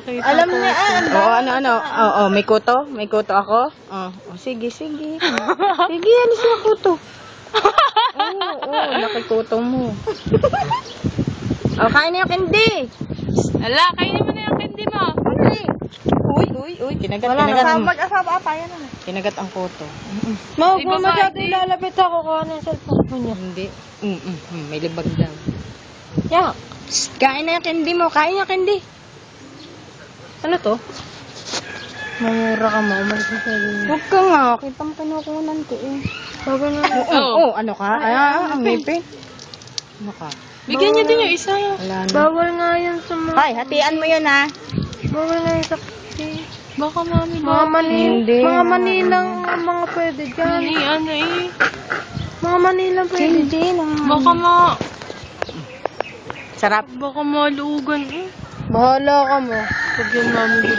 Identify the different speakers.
Speaker 1: nakita
Speaker 2: Alam
Speaker 1: ko.
Speaker 2: niya,
Speaker 3: Oo, ano. Oo, may kuto? May kuto ako? Sige. Sige, alis na kuto. Oo, laki kuto mo. Kain na yung candy.
Speaker 1: Ala, kainin mo na yung candy mo.
Speaker 3: Uy, kinagat.
Speaker 2: Mag-asawa ata yan.
Speaker 3: Kinagat ang kuto.
Speaker 2: Huwag
Speaker 1: Di
Speaker 2: mo
Speaker 1: ba,
Speaker 2: masyado
Speaker 1: hindi?
Speaker 2: ilalapit ako kung ano yung cellphone ko niya.
Speaker 3: Hindi. May libag daw.
Speaker 2: Yeah.
Speaker 3: Kain na yung candy mo. Kain yung candy. Ano to?
Speaker 2: Mamura ka mo. Umalis mo sa iyo.
Speaker 3: Huwag ka nga. Kita mo kinukunan ko eh.
Speaker 2: Sabi nga.
Speaker 3: Ano ka? Ang ngipin. Ano ka?
Speaker 1: Bigyan niyo din yung isa.
Speaker 3: Wala na.
Speaker 2: Bawal nga yan sa mga...
Speaker 3: Hoy, hatian mo yun ha.
Speaker 2: Bawal nga yan sa kasi.
Speaker 1: Baka mami
Speaker 3: Hindi.
Speaker 2: Mga manilang mga pwede dyan.
Speaker 1: Ano eh.
Speaker 2: Mga manilang pwede.
Speaker 3: Hindi na.
Speaker 1: Baka maluugan eh.
Speaker 2: Bahala ka mo.
Speaker 1: Pag yung mami